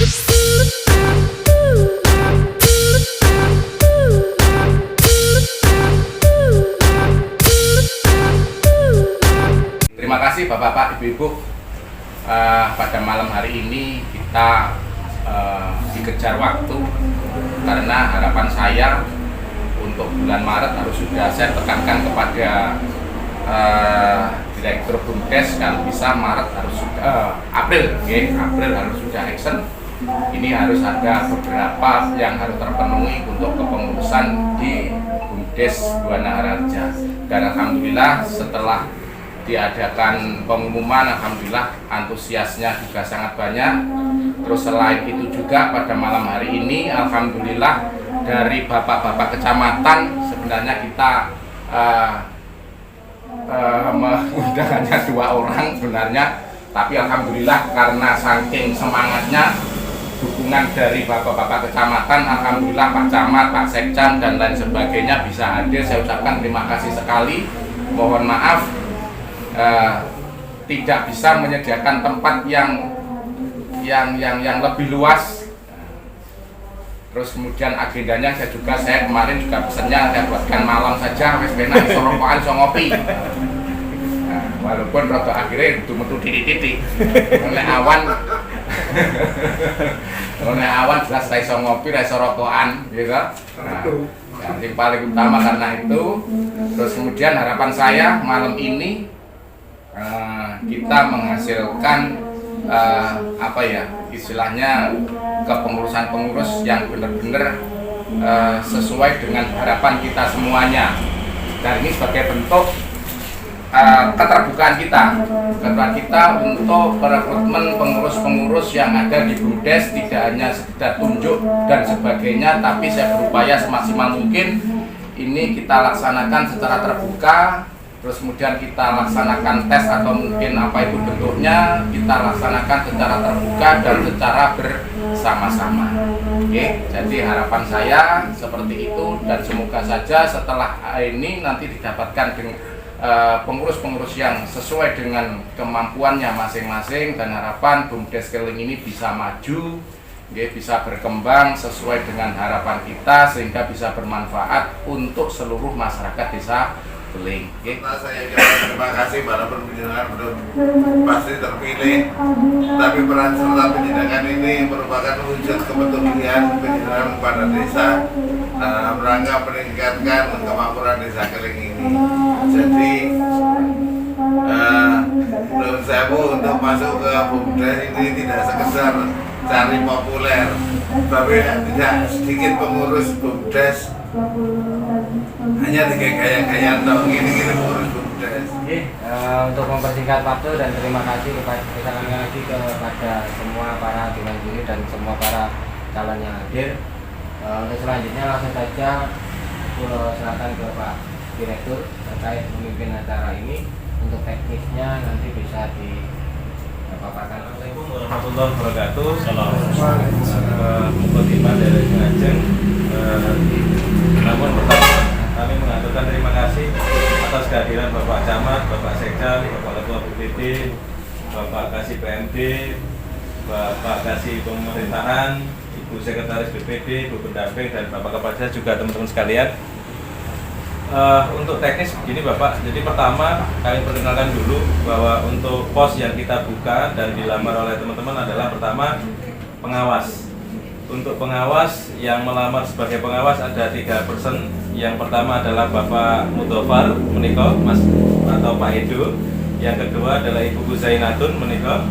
Terima kasih Bapak-Bapak, Ibu-Ibu. Pada malam hari ini kita dikejar waktu karena harapan saya untuk bulan Maret harus sudah, saya tekankan kepada Direktur BUMDes kalau bisa Maret harus sudah April harus sudah action. Ini harus ada beberapa yang harus terpenuhi untuk kepengurusan di BUMDes Buana Haraja. Dan alhamdulillah setelah diadakan pengumuman, alhamdulillah antusiasnya juga sangat banyak. Terus selain itu juga pada malam hari ini alhamdulillah dari bapak-bapak kecamatan sebenarnya kita mengundang hanya 2 orang sebenarnya, tapi alhamdulillah karena saking semangatnya dukungan dari bapak-bapak kecamatan, alhamdulillah Pak Camat, Pak Sekcam dan lain sebagainya bisa hadir. Saya ucapkan terima kasih sekali. Mohon maaf tidak bisa menyediakan tempat yang lebih luas. Terus kemudian agendanya saya kemarin juga pesannya saya buatkan malam saja, wes benar iso rokokan iso ngopi. Walaupun rada akhirnya metu titik-titik. Oleh awan jelas saya iso ngopi, saya iso rokokan, gitu. Yang paling utama karena itu. Terus kemudian harapan saya malam ini kita menghasilkan istilahnya kepengurusan pengurus yang benar-benar sesuai dengan harapan kita semuanya. Dan ini sebagai bentuk keterbukaan kita untuk perekrutmen pengurus-pengurus yang ada di BUMDes, tidak hanya sekedar tunjuk dan sebagainya, tapi saya berupaya semaksimal mungkin ini kita laksanakan secara terbuka. Terus kemudian kita laksanakan tes atau mungkin apa itu bentuknya, kita laksanakan secara terbuka dan secara bersama-sama. Oke, jadi harapan saya seperti itu dan semoga saja setelah ini nanti didapatkan dengan pengurus-pengurus yang sesuai dengan kemampuannya masing-masing dan harapan BUMDes Keling ini bisa maju, bisa berkembang sesuai dengan harapan kita sehingga bisa bermanfaat untuk seluruh masyarakat desa Keling. Saya terima kasih walaupun penjenengan belum pasti terpilih, tapi peran serta penjenengan ini merupakan wujud kepedulian penjenengan pada desa dalam rangka meningkatkan kemakmuran desa Keling ini. Jadi menurut saya untuk masuk ke BUMDes ini tidak sekedar cari populer, tapi tidak sedikit pengurus BUMDes hanya tiga gaya-gaya atau gini pengurus BUMDes. Untuk mempersingkat waktu dan terima kasih kepada semua para dewan juri dan semua para calon yang hadir. Untuk selanjutnya langsung saja silakan ke Pak Direktur terkait memimpin acara ini. Untuk teknisnya nanti bisa dipaparkan. Assalamualaikum warahmatullahi wabarakatuh. Salam mukadimah dari Ngajeng. Namun pertama kami mengaturkan terima kasih atas kehadiran Bapak Camat, Bapak Sekcam, Bapak Ketua BPD, Bapak Kasih PMD, Bapak Kasih Pemerintahan, Ibu Sekretaris BPD, Ibu Pendamping dan Bapak Kepala Desa juga teman-teman sekalian. Untuk teknis begini Bapak, jadi pertama kami perkenalkan dulu bahwa untuk pos yang kita buka dan dilamar oleh teman-teman adalah pertama pengawas. Untuk pengawas yang melamar sebagai pengawas ada 3 person. Yang pertama adalah Bapak Mudofar menika Mas atau Pak Edo. Yang kedua adalah Ibu Zainatun menika.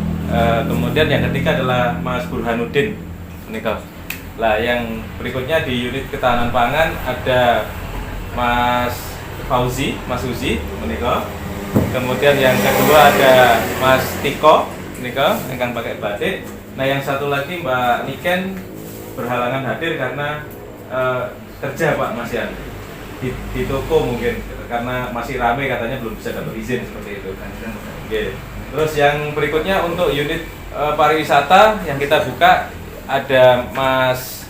Kemudian yang ketiga adalah Mas Burhanuddin menika. Lah yang berikutnya di unit ketahanan pangan ada Mas Fauzi, Mas Uzi menika. Kemudian yang kedua ada Mas Tiko menika ingkang pakai batik. Nah yang satu lagi Mbak Niken berhalangan hadir karena kerja Pak Mas Yan di toko mungkin karena masih rame katanya belum bisa dapat izin seperti itu. Oke. Terus yang berikutnya untuk unit pariwisata yang kita buka ada Mas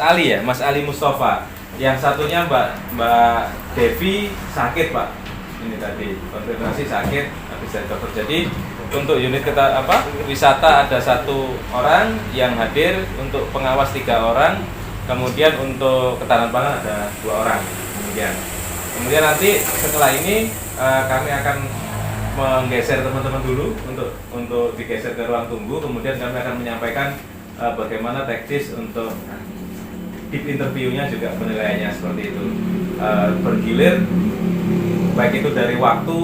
Ali ya, Mas Ali Mustafa. Yang satunya Mbak Devi sakit Pak. Ini tadi konfirmasi sakit habis dari dokter. Jadi untuk unit wisata ada 1 orang yang hadir, untuk pengawas 3 orang, kemudian untuk ketahanan pangan ada 2 orang. Kemudian nanti setelah ini kami akan menggeser teman-teman dulu untuk digeser ke ruang tunggu, kemudian kami akan menyampaikan bagaimana teknis untuk deep interviewnya, juga penilaiannya seperti itu, bergilir, baik itu dari waktu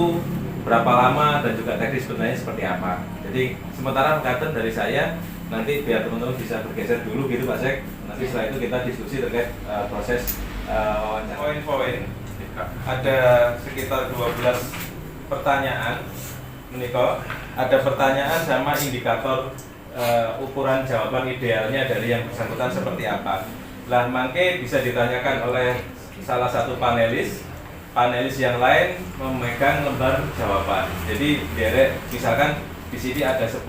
berapa lama dan juga teknis sebenarnya seperti apa. Jadi sementara mengatakan dari saya, nanti biar teman-teman bisa bergeser dulu gitu Pak Sek. Nanti setelah itu kita diskusi terkait proses wawancara. Poin-poin ada sekitar 12 pertanyaan. Meniko ada pertanyaan sama indikator ukuran jawaban idealnya dari yang bersangkutan seperti apa. Lah mangke bisa ditanyakan oleh salah satu panelis yang lain memegang lembar jawaban. Jadi misalkan di sini ada 10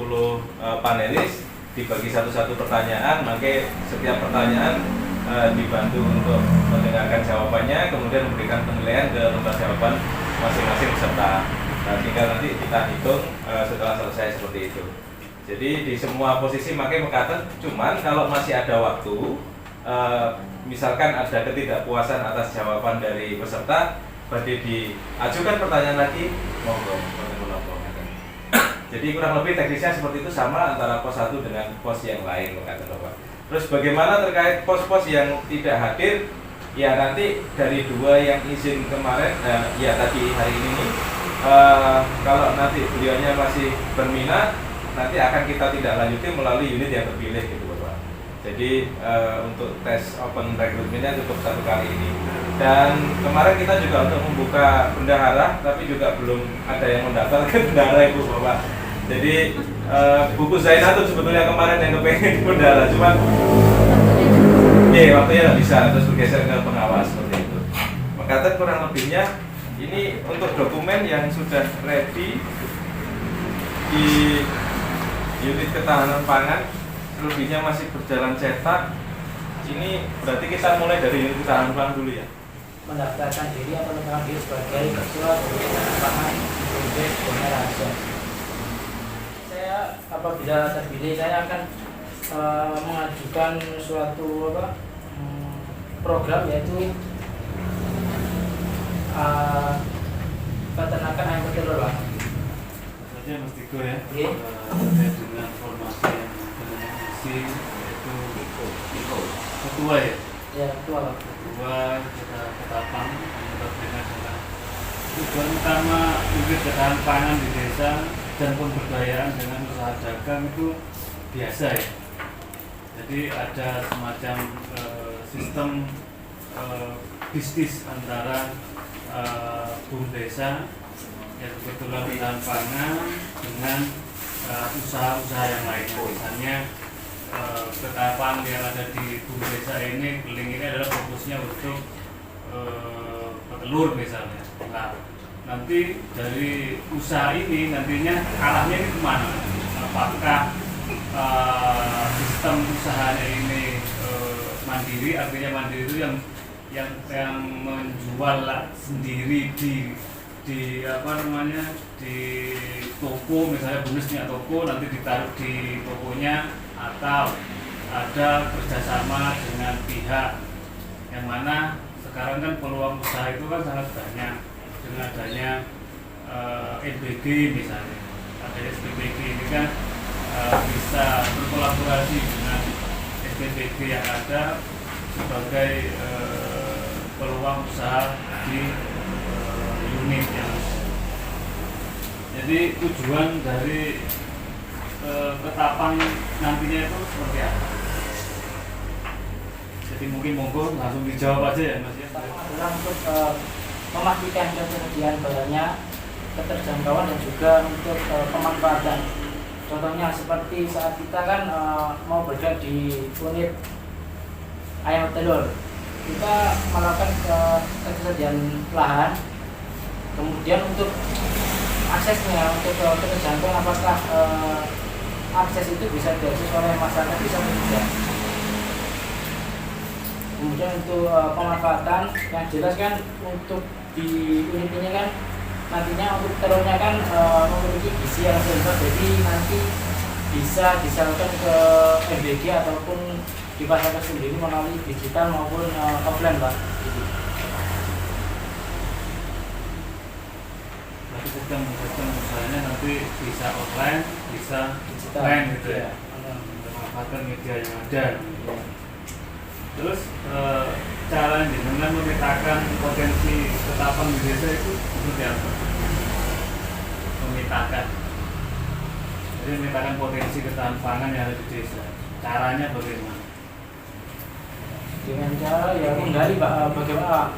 panelis dibagi satu-satu pertanyaan, maka setiap pertanyaan dibantu untuk mendengarkan jawabannya, kemudian memberikan penilaian ke lembar jawaban masing-masing peserta. Nah, tinggal nanti kita hitung setelah selesai seperti itu. Jadi di semua posisi makanya mengatakan, cuman kalau masih ada waktu, misalkan ada ketidakpuasan atas jawaban dari peserta, berarti diajukan pertanyaan lagi, monggo. Jadi kurang lebih teknisnya seperti itu, sama antara pos 1 dengan pos yang lain, Bapak. Terus bagaimana terkait pos-pos yang tidak hadir? Ya nanti dari 2 yang izin kemarin, ya tadi hari ini, kalau nanti beliaunya masih berminat, nanti akan kita tidak lanjuti melalui unit yang terpilih gitu Bapak. Jadi untuk tes open recruitment-nya cukup 1 kali ini. Dan kemarin kita juga untuk membuka bendahara, tapi juga belum ada yang mendaftar ke bendahara Ibu Bapak. Jadi buku Zainatun sebetulnya kemarin yang kepengen bendahara, cuman waktunya nggak bisa, terus bergeser ke pengawas seperti itu. Makanya kurang lebihnya ini untuk dokumen yang sudah ready di unit ketahanan pangan, selebihnya masih berjalan cetak. Ini berarti kita mulai dari unit ketahanan pangan dulu ya. Mendaftarkan diri atau mendaftarkan diri sebagai ketua unit ketahanan pangan unit Boneraja. Saya apabila terpilih, saya akan mengajukan suatu program, yaitu peternakan ayam petelur Pak. Saja Mas Tiko ya, Iya. terkait dengan formasi yang dengan isi yaitu ketua ya, Ya, ketua Pak. ketua kita ketapang anggota dengan tujuan utama unit ketahanan pangan di desa dan pemberdayaan dengan usaha dagang itu biasa ya. Jadi ada semacam sistem bisnis antara BUMDesa yang kebetulan ketahanan pangan dengan usaha-usaha yang lain. Misalnya ketahanan yang ada di BUMDesa ini, Beling ini adalah fokusnya untuk petelur misalnya. Nah, nanti dari usaha ini nantinya arahnya ini kemana? Apakah sistem usahanya ini mandiri, artinya mandiri itu yang menjual sendiri di apa namanya, di toko, misalnya Bundes punya toko, nanti ditaruh di tokonya, atau ada kerjasama dengan pihak yang mana sekarang kan peluang usaha itu kan sangat banyak dengan adanya SPBG misalnya. Adanya SPBG ini kan bisa berkolaborasi dengan SPBG yang ada sebagai peluang usaha di unit yang jadi tujuan dari ketapang nantinya itu seperti apa? Jadi mungkin monggo langsung dijawab aja ya Mas ya. Adalah untuk memastikan ketersediaan barangnya, keterjangkauan, dan juga untuk pemanfaatan. Contohnya seperti saat kita kan mau bergerak di unit ayam telur, kita melakukan ketersediaan lahan, kemudian untuk aksesnya, untuk keterjangkauan, apakah akses itu bisa diakses oleh masyarakat, bisa tidak. Kemudian untuk pemanfaatan yang jelas kan, untuk di unit ini kan nantinya untuk telurnya kan memiliki gizi yang seimbang, jadi nanti bisa disalurkan ke MBG ataupun dipasarkan sendiri melalui digital maupun offline, Pak. Berarti sistem usahanya nanti bisa offline, bisa Digital. online gitu ya. Iya. Memanfaatkan media yang ada. Terus cara dengan memetakan potensi ketapang di desa itu seperti apa? Memetakan. Jadi memetakan potensi ketahanan pangan yang ada di desa. Caranya bagaimana? Dengan cara ya menggali, Pak, bagaimana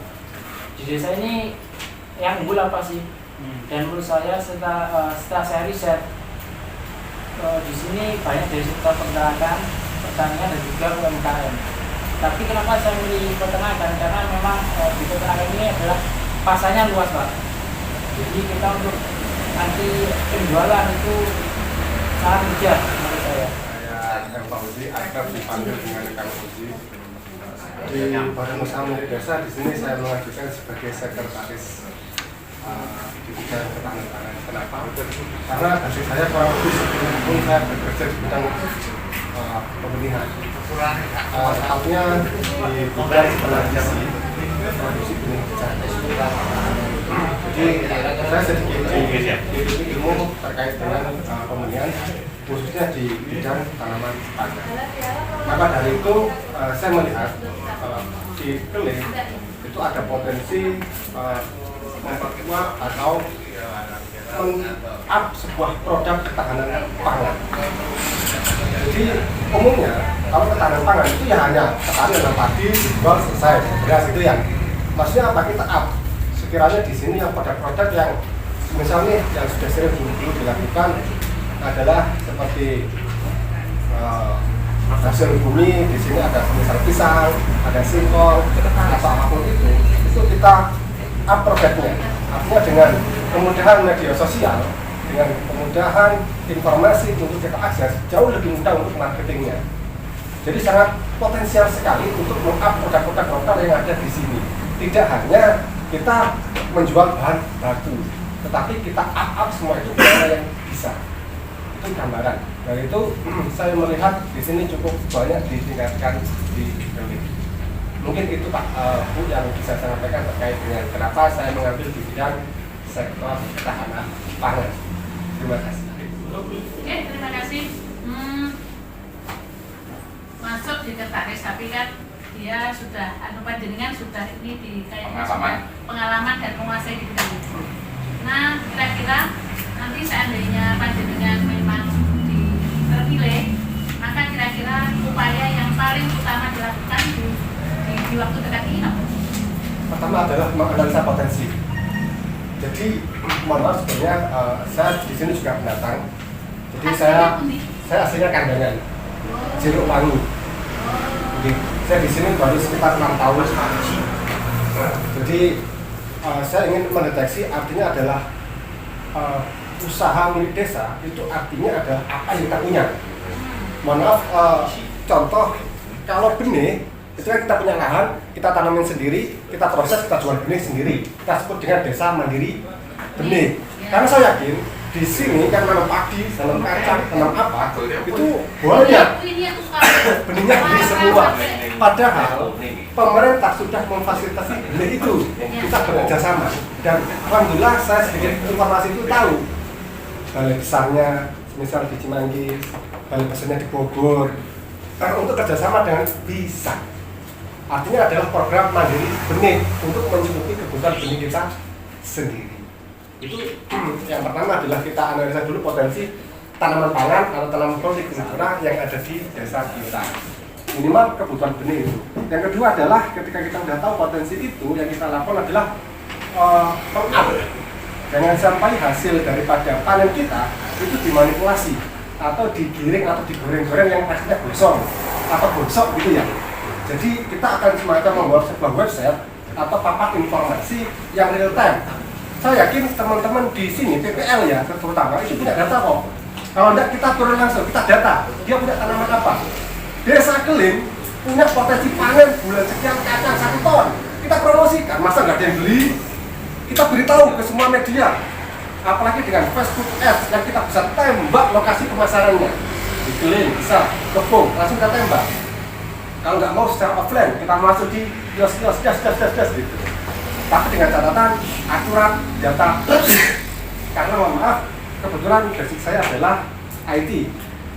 di desa ini yang unggul apa sih? Dan menurut saya setelah saya riset di sini banyak dari sektor peternakan, pertanian dan juga UMKM. Tapi kenapa saya milih peternakan? Karena memang di peternakan ini adalah pasarnya luas, Pak. Jadi kita untuk nanti penjualan itu sangat mudah menurut saya. Saya Pak Uzi, akrab dipanggil dengan Kang Uzi. Di Badan Usaha Milik Desa di sini saya mengajukan sebagai sekretaris di bidang ketahanan pangan. Kenapa? Karena dari saya kurang lebih 10 tahun saya bekerja di bidang pemilihan. Tepatnya di bidang produksi benih jagung. Jadi saya sedikit ilmu terkait dengan pemilihan, khususnya di bidang tanaman pangan. Maka dari itu saya melihat di Keling itu ada potensi memperkuat atau men-up sebuah produk ketahanan pangan. Jadi umumnya kalau ketahanan pangan itu ya hanya petani dan padi dijual selesai, beras itu yang maksudnya apa, kita up sekiranya di sini yang produk-produk yang misalnya yang sudah sering dulu dilakukan adalah seperti hasil bumi. Di sini ada misal pisang, ada singkong atau apapun itu kita up produknya. Artinya dengan kemudahan media sosial, dengan kemudahan informasi untuk kita akses, jauh lebih mudah untuk marketingnya. Jadi sangat potensial sekali untuk meng-up produk-produk lokal yang ada di sini. Tidak hanya kita menjual bahan baku, tetapi kita up semua itu yang bisa. Itu gambaran. Dari itu saya melihat di sini cukup banyak ditingkatkan di Keling. Mungkin itu Pak Bu yang bisa saya sampaikan terkait dengan kenapa saya mengambil di bidang sektor ketahanan pangan. Terima kasih. Oke, terima kasih. Masuk di tertarik, tapi kan dia sudah panjenengan sudah ini di kayaknya pengalaman dan menguasai di bidang itu. Nah, kira-kira nanti seandainya panjenengan memang terpilih, maka kira-kira upaya yang paling utama dilakukan di waktu dekat ini apa? Pertama adalah menganalisa potensi. Jadi mohon maaf sebenarnya saya di sini juga pendatang. Jadi saya aslinya Kandangan, Jeruk Wangi. Jadi saya di sini baru sekitar 6 tahun. Jadi saya ingin mendeteksi, artinya adalah usaha milik desa itu artinya adalah apa yang kita punya. Mohon maaf, contoh kalau benih itu kan kita punya lahan, kita tanamin sendiri, kita proses, kita jual benih sendiri. Kita sebut dengan desa mandiri benih. Karena saya yakin di sini kan nanam padi, nanam kacang, nanam apa itu banyak benihnya beli semua. Padahal pemerintah sudah memfasilitasi benih itu. Kita bekerja sama dan alhamdulillah saya sedikit informasi itu tahu. Balai besarnya misal di Cimanggis, balai besarnya di Bogor. Karena untuk kerjasama dengan bisa. Artinya adalah program mandiri benih untuk mencukupi kebutuhan benih kita sendiri. Itu yang pertama adalah kita analisa dulu potensi tanaman pangan atau tanaman hortikultura yang ada di desa kita. Minimal kebutuhan benih itu. Yang kedua adalah ketika kita sudah tahu potensi itu, yang kita lakukan adalah meng-up. Jangan sampai hasil daripada panen kita itu dimanipulasi atau digiring atau digoreng-goreng yang akhirnya gosong atau gosok gitu ya. Jadi kita akan semacam membuat sebuah website atau papan informasi yang real time. Saya yakin teman-teman di sini PPL ya terutama itu punya data kok. Kalau tidak kita turun langsung, kita data dia punya tanaman apa. Desa Keling punya potensi panen bulan sekian kacang 1 ton. Kita promosikan, masa nggak ada yang beli? kita beritahu ke semua media, apalagi dengan Facebook Ads yang kita bisa tembak lokasi pemasarannya. Di Kling bisa, kebun, langsung kita tembak. Kalau nggak mau secara offline, kita masuk di kios-kios, gitu. Tapi dengan catatan, akurat, data, karena mohon maaf, kebetulan basic saya adalah IT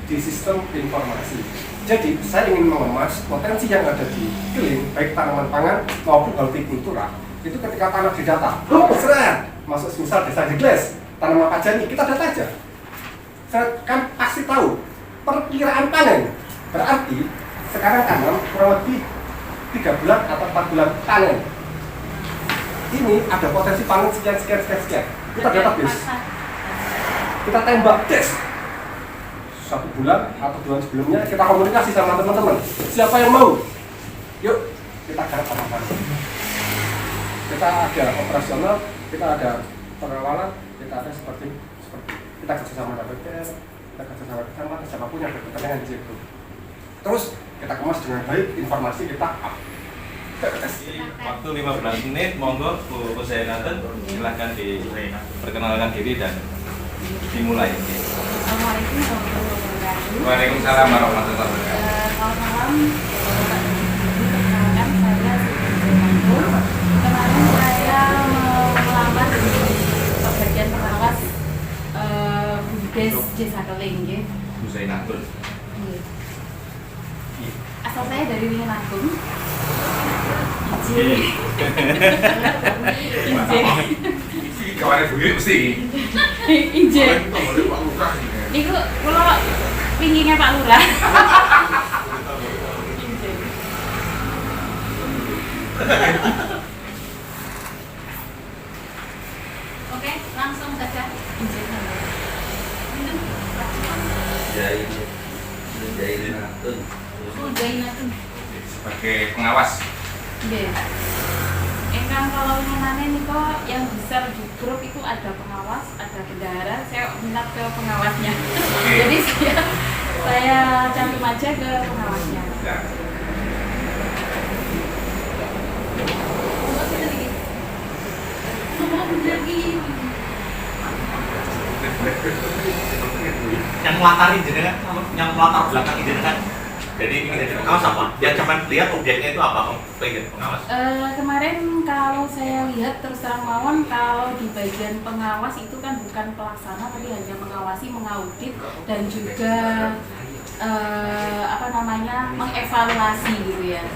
di sistem informasi. Jadi saya ingin mengemas potensi yang ada di Kling, baik tanaman pangan maupun hortikultura. Itu ketika tanah didata, seret, masuk misal desa Jegles, tanaman apa aja nih, kita data aja. Saya kan pasti tahu perkiraan panen. Berarti sekarang tanam kurang lebih 3 bulan atau 4 bulan panen. Ini ada potensi panen sekian. Kita database. Kita tembak tes. 1 bulan atau 2 bulan sebelumnya kita komunikasi sama teman-teman. Siapa yang mau? Yuk, kita garap sama-sama. Kita ada operasional, kita ada pengawalan, kita ada seperti kita kerjasama dengan BPS, kita kerjasama sama siapapun yang berkepentingan di situ. Terus kita kemas dengan baik, informasi kita up. Waktu 15 menit, monggo Bu Zainatun, silahkan diperkenalkan diri dan dimulai. Assalamualaikum warahmatullahi wabarakatuh. Waalaikumsalam warahmatullahi wabarakatuh. Selamat malam. Perkenalkan saya Siti Zainatun. Kemarin saya melamar di bagian pengawas BUMDes Desa Keling, nggih. Bu Zainatun. Nggih. Asal saya dari Wingenanggung. Iji. Kawan buyut mesti. Iji. Niku kula pinginge Pak Lurah. Oke, langsung saja. Zainatun. Sebagai pengawas. Nggih. Engkang kalau mengenai niko yang besar di grup itu ada pengawas, ada bendahara. Saya minat ke pengawasnya. Jadi saya cantum aja ke pengawasnya. Yang melatar jenengan, yang melatar belakang jenengan. Jadi ini jadi pengawas apa? Yang cuman lihat objeknya itu apa? Pengen pengawas. Kemarin kalau saya lihat terus terang mawon, kalau di bagian pengawas itu kan bukan pelaksana tapi hanya mengawasi, mengaudit dan juga mengevaluasi gitu ya.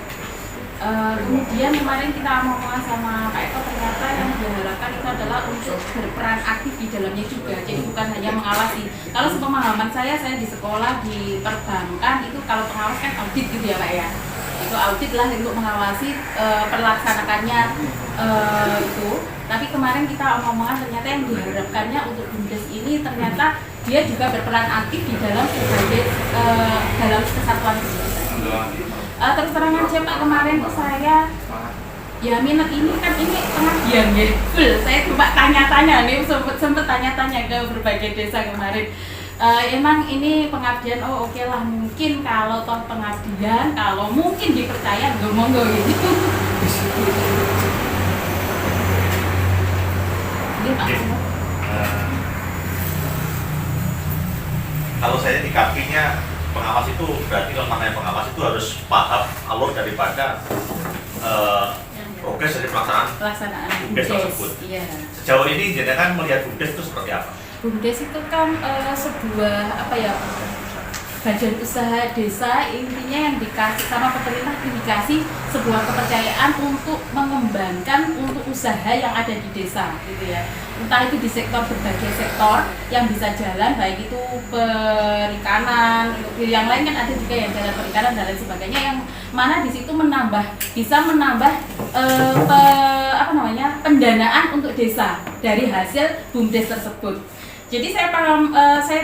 Kemudian kemarin kita ngomong sama Pak Eko, ternyata yang diharapkan itu adalah untuk berperan aktif di dalamnya juga, jadi bukan hanya mengawasi. Kalau sepemahaman saya di sekolah di perbankan itu kalau pengawas kan audit gitu ya Pak ya, itu audit lah untuk mengawasi perlaksanakannya itu. Tapi kemarin kita omong-omongan ternyata yang diharapkannya untuk BUMDes ini ternyata dia juga berperan aktif di dalam sebagai dalam kesatuan pendidikan. Terus terang aja Pak, kemarin tuh saya ya minat ini kan ini pengabdian ya full. Saya coba tanya-tanya nih, sempet tanya-tanya ke berbagai desa kemarin. Emang ini pengabdian, oh oke lah, mungkin kalau toh pengabdian, kalau mungkin dipercaya monggo gitu. Ini Pak. Kalau saya dikapinya pengawas itu berarti kalau namanya pengawas itu harus paham alur daripada progres dari pelaksanaan BUMDes tersebut. Iya. Sejauh ini jenengan melihat BUMDes itu seperti apa? BUMDes itu kan sebuah badan usaha desa, intinya yang dikasih sama pemerintah, dikasih sebuah kepercayaan untuk mengembangkan untuk usaha yang ada di desa gitu ya. Entah itu di berbagai sektor yang bisa jalan, baik itu perikanan, yang lain kan ada juga yang jalan perikanan dan lain sebagainya, yang mana di situ bisa menambah pendanaan untuk desa dari hasil BUMDes tersebut. Jadi saya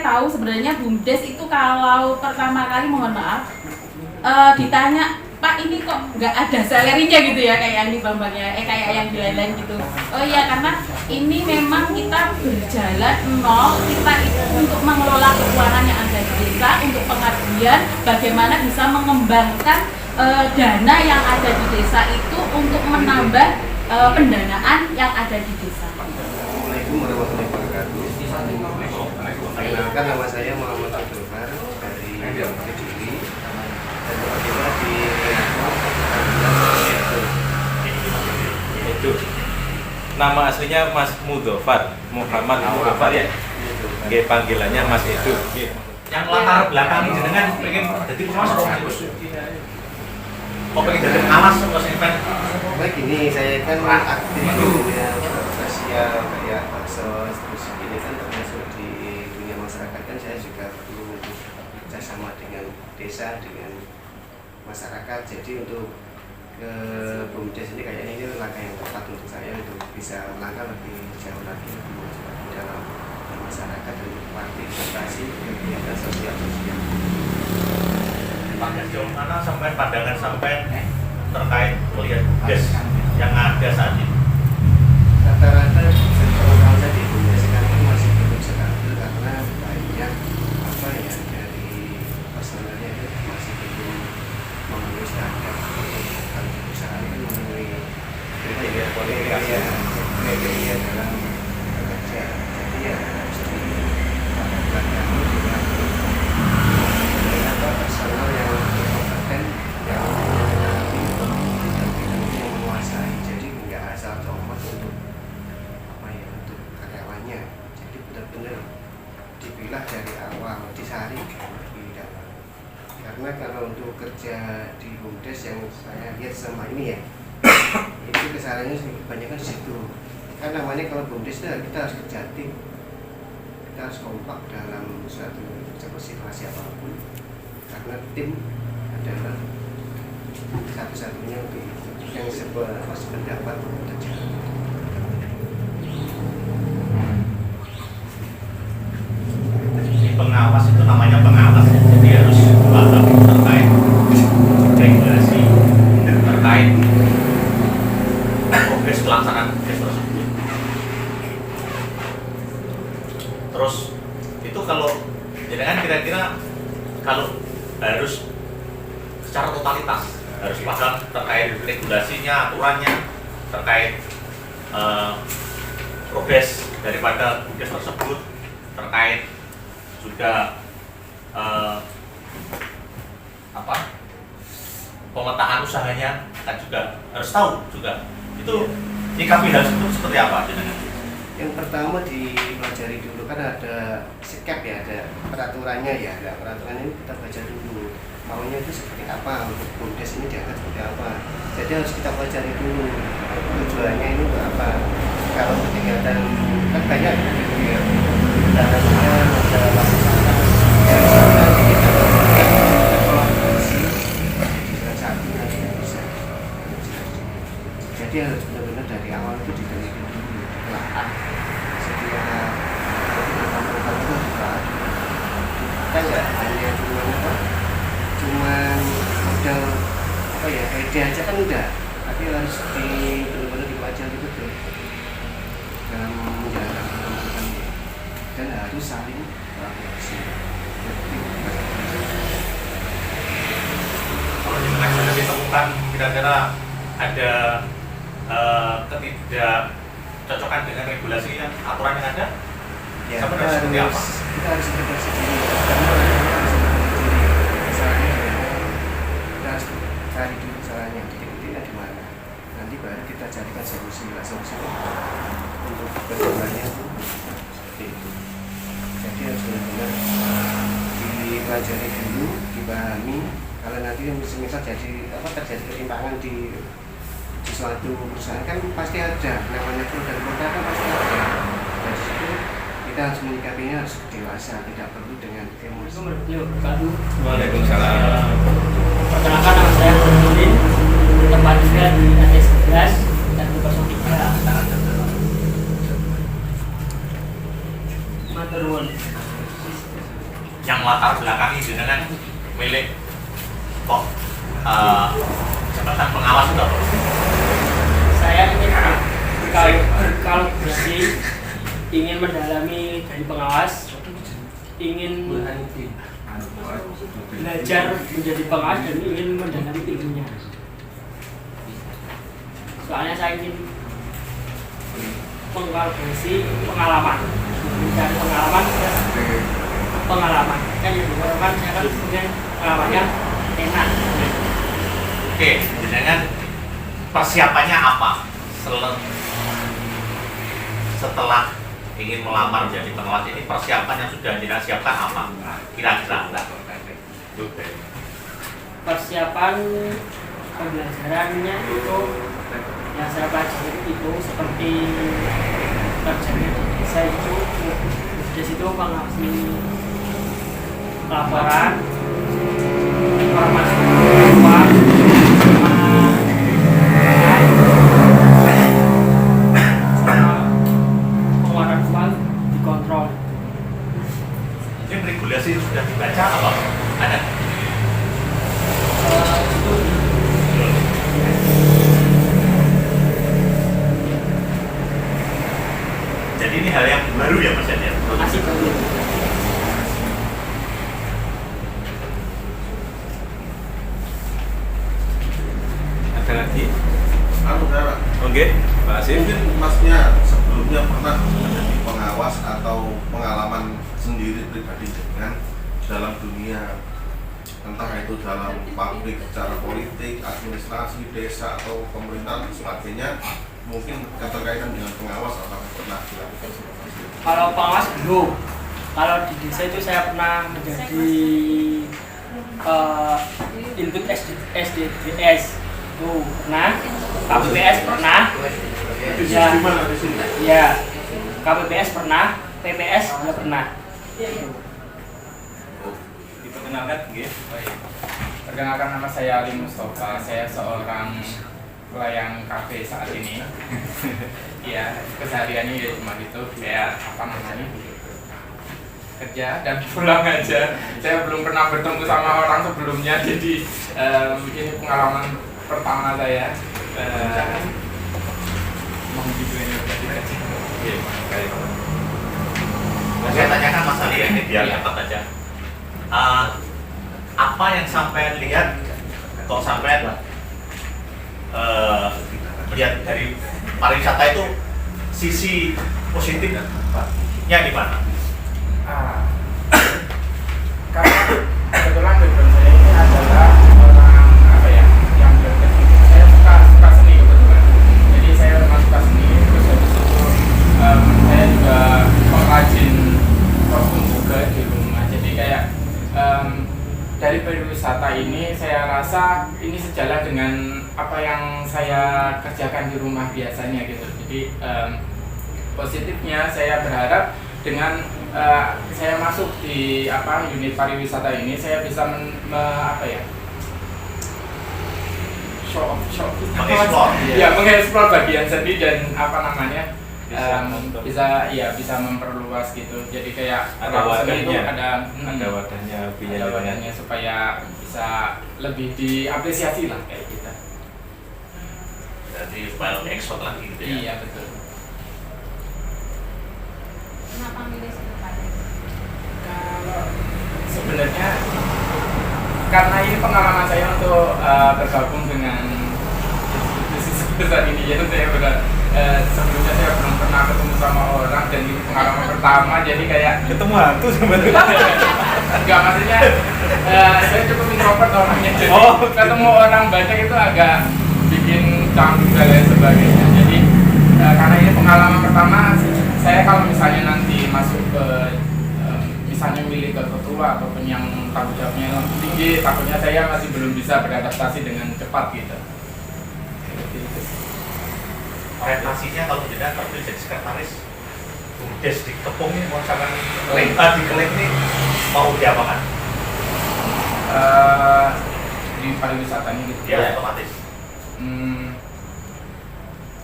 tahu sebenarnya BUMDes itu kalau pertama kali, mohon maaf, ditanya, Pak ini kok nggak ada salarinya gitu ya, kayak yang di Bambang ya, kayak yang di lain-lain gitu. Oh iya, karena ini memang kita berjalan nol, kita itu untuk mengelola keuangan yang ada di desa, untuk pengabdian, bagaimana bisa mengembangkan dana yang ada di desa itu untuk menambah pendanaan yang ada di desa. warahmatullahi wabarakatuh. Perkenalkan, nama saya Muhammad Abdul Bar dari Kediri dan tiba di Edo. Nama aslinya Mas Mudofar, Muhammad Mudofar ya. Oke, panggilannya Mas Edo. Yang latar belakang jenengan pengen jadi pengawas apa Mas? Kok pengen jadi pengawas Mas Irfan? Baik, ini saya kan aktif di dunia sosial kayak baksos, terus ini kan termasuk di dunia masyarakat kan saya juga perlu kerjasama dengan desa, dengan masyarakat. Jadi untuk ke BUMDes ini kayaknya ini langkah yang tepat untuk saya untuk bisa melangkah lebih jauh lagi di dalam masyarakat untuk partisipasi kegiatan sosial. Pak, sejauh mana sampai pandangan sampai terkait melihat BUMDes yang ada saat ini? Rata-rata kalau saya di BUMDes sekarang ini masih belum stabil karena banyak apa ya dari personelnya itu masih belum memenuhi standar kalau perusahaan itu memenuhi kriteria dalam bekerja. Jadi ya harus dilakukan dengan personel yang kompeten yang menguasai. Jadi nggak asal comot untuk apa ya, untuk karyawannya. Jadi benar-benar dipilah dari awal, disaring lebih dalam. Karena kalau untuk kerja di BUMDes yang saya lihat sama ini ya, itu kesalahannya kebanyakan di situ. Kan namanya kalau BUMDes itu kita harus kerja tim, kita harus kompak dalam suatu situasi apapun. Karena tim adalah satu-satunya untuk yang sependapat terjadi. Pengawas itu namanya pengawas, jadi harus paham terkait regulasi terkait progres pelaksanaan BUMDes tersebut. Terus itu kalau jangan kira-kira kalau harus secara totalitas harus paham terkait regulasinya, aturannya, terkait progres daripada BUMDes tersebut, terkait juga pemetaan usahanya kan juga harus tahu juga. Itu nyikapi hal itu seperti apa jenengan? Yang pertama dipelajari dulu, kan ada SIKAP ya, ada peraturannya ya, ada peraturannya ini kita baca dulu maunya itu seperti apa, untuk BUMDes ini diangkat seperti apa. Jadi harus kita pelajari dulu tujuannya ini untuk apa. Kalau kegiatan kan banyak ya, dalamnya ada laksanakan satu nanti bisa. Jadi harus benar-benar dari awal itu diteliti dulu, telaah. Setelah program itu juga kan nggak hanya cuman modal apa ya, ide aja kan udah, tapi harus benar-benar dipelajari betul dalam menjalankan program dan harus saling kolaborasi. Kalau jenengan sudah ditemukan kira-kira ada ketidakcocokan dengan regulasi yang aturan yang ada, Ya, sama harus seperti apa? kita harus introspeksi diri karena kita harus mengerti diri kesalahannya di mana. Kita harus cari dulu kesalahannya, titik-titiknya di mana. Nanti baru kita carikan solusi untuk kedepannya seperti itu. Jadi harus benar-benar dipelajari dulu, dipahami. Kalau nanti misal terjadi ketimpangan di suatu perusahaan kan pasti ada namanya pro dan kontra, kan pasti ada. Dari situ kita harus menyikapinya harus dewasa, tidak perlu dengan emosi. Waalaikumsalam. Perkenalkan, nama saya Nurdin, tempat juga di AT 11 dan 03. Matur nuwun. Yang latar belakangi jenengan milik kok jabatan pengawas itu apa? Saya ingin kalau bersih, ingin mendalami dari pengawas, ingin belajar menjadi pengawas dan ingin mendalami ilmunya. Soalnya saya ingin mengkalkulasi pengalaman dari pengalaman ke pengalaman kan yang diharapkan saya kan kemudian pengalamannya enak. Oke, dengan persiapannya apa setelah ingin melamar menjadi pengawas ini, persiapan yang sudah jenengan siapkan apa kira-kira? Persiapan pembelajarannya itu yang saya pelajari itu seperti kerjanya di desa itu di situ mengasih laporan informasi uang sama pengeluaran uang dikontrol. Mungkin regulasi sudah dibaca apa? Ada? Itu Jadi ini hal yang baru ya Mas ya? masih baru. Ada lagi? Pak. Oke, Pak Asif. Mungkin Masnya sebelumnya pernah menjadi pengawas atau pengalaman sendiri pribadi dengan dalam dunia, entah itu dalam publik secara politik, administrasi, desa atau pemerintahan dan sebagainya, mungkin keterkaitan dengan pengawas apakah pernah dilakukan seperti itu? Kalau pengawas belum. Kalau di desa itu saya pernah menjadi input SDGs. Tuh, pernah. KPPS pernah. Ya, KPPS pernah. PPS juga pernah. Diperkenalkan, nggih. Perkenalkan, nama saya Ali Mustafa. Saya seorang pelayan kafe saat ini. Ya, kesehariannya ya cuma gitu, kayak apa namanya, kerja dan pulang aja. Saya belum pernah bertemu sama orang sebelumnya, jadi ini pengalaman pertama saya. Mau videonya berarti. Saya tanyakan Mas Ali ini biar cepat aja. Apa yang sampai lihat kok sampai melihat dari pariwisata itu sisi positifnya di mana? Karena kebetulan background saya ini adalah orang apa ya, yang berteknik. Saya suka seni kebetulan. Jadi saya memang suka seni. Terus habis itu saya juga pengrajin kostum juga di rumah. Jadi kayak dari pariwisata ini saya rasa ini sejalan dengan apa yang saya kerjakan di rumah biasanya gitu. Jadi positifnya saya berharap dengan saya masuk di unit pariwisata ini, saya bisa mengeksplor bagian seni dan bisa memperluas gitu. Jadi kayak ada wadahnya, ada wadahnya supaya bisa lebih diapresiasi lah kayak kita. Jadi supaya lebih ekspor lagi gitu ya. Iya betul. Kenapa milih sekretaris? Kalau sebenarnya karena ini pengalaman saya untuk bergabung dengan bisnis besar ini, ya saya sebelumnya saya belum pernah ketemu sama orang dan ini pengalaman pertama, jadi kayak Ketemu hantu sebenarnya. enggak, maksudnya saya cukup introvert orangnya, jadi ketemu orang banyak itu agak bikin canggung dan lain sebagainya. Jadi karena ini pengalaman pertama, saya kalau misalnya nanti masuk ke misalnya milih ke ketua ataupun yang tanggung jawabnya lebih tinggi, takutnya saya masih belum bisa beradaptasi dengan cepat gitu. Orientasinya kalau tidak terpilih jadi sekretaris Bumdes di Kepung ini mau sangat diklaim ini mau diapakan? Di pariwisatanya gitu Ya otomatis.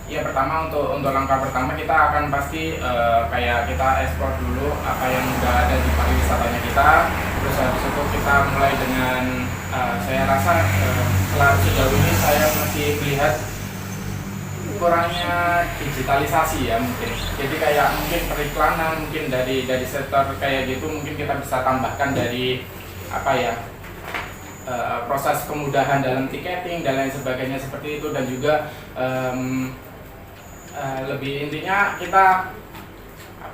Ya pertama untuk langkah pertama kita akan pasti kayak kita ekspor dulu apa yang udah ada di pariwisatanya kita, terus habis itu kita mulai dengan saya rasa setelah sejauh ini saya masih melihat kurangnya digitalisasi ya mungkin. Jadi kayak mungkin periklanan mungkin dari sektor kayak gitu mungkin kita bisa tambahkan dari proses kemudahan dalam tiketing dan lain sebagainya seperti itu, dan juga lebih intinya kita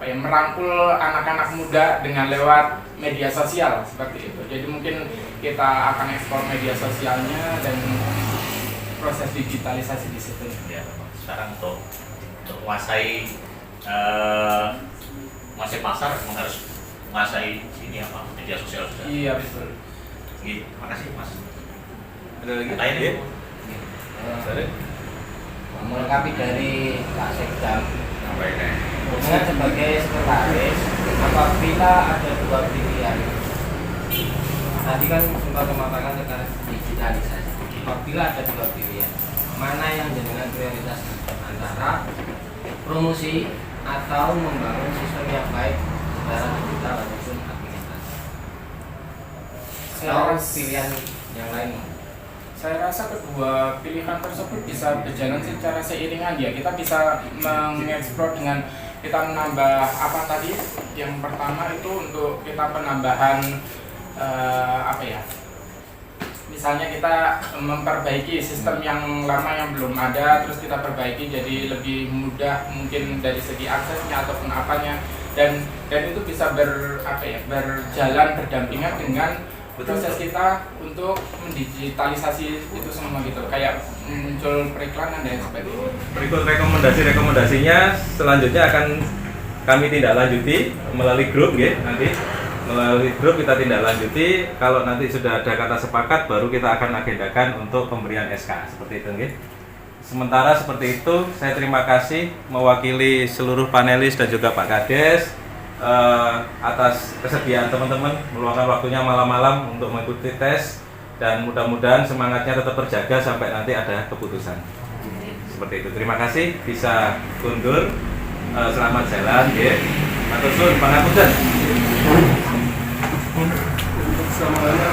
merangkul anak-anak muda dengan lewat media sosial seperti itu. Jadi mungkin kita akan ekspor media sosialnya dan proses digitalisasi di situ. Ya, sekarang untuk menguasai pasar memang harus menguasai ini apa media sosial juga. Iya betul. Gitu. Makasih Mas. Ada lagi? Lain ya? Melengkapi dari Pak Sekdam Apa ini? dengan sebagai sekretaris, apabila ada dua pilihan, tadi kan sempat mengatakan tentang digitalisasi. Apabila ada dua pilihan, mana yang dengan prioritas antara promosi atau membangun sistem yang baik secara digital ataupun administrasi? Atau pilihan yang lain? Saya rasa kedua pilihan tersebut bisa berjalan secara seiringan ya. Kita bisa mengeksplor dengan kita menambah apa tadi? Yang pertama itu untuk kita penambahan misalnya kita memperbaiki sistem yang lama yang belum ada, terus kita perbaiki jadi lebih mudah mungkin dari segi aksesnya ataupun apanya, dan itu bisa berjalan berdampingan dengan proses kita untuk mendigitalisasi itu semua gitu, kayak muncul periklanan dan sebagainya. Berikut rekomendasinya selanjutnya akan kami tindak lanjuti melalui grup ya, nanti melalui grup kita tindak lanjuti. Kalau nanti sudah ada kata sepakat baru kita akan agendakan untuk pemberian SK seperti itu ya. Sementara seperti itu, saya terima kasih mewakili seluruh panelis dan juga Pak Kades atas kesediaan teman-teman meluangkan waktunya malam-malam untuk mengikuti tes, dan mudah-mudahan semangatnya tetap terjaga sampai nanti ada keputusan. Seperti itu. Terima kasih, bisa undur. Selamat jalan ya. Matur suwun, pangapunten. Semuanya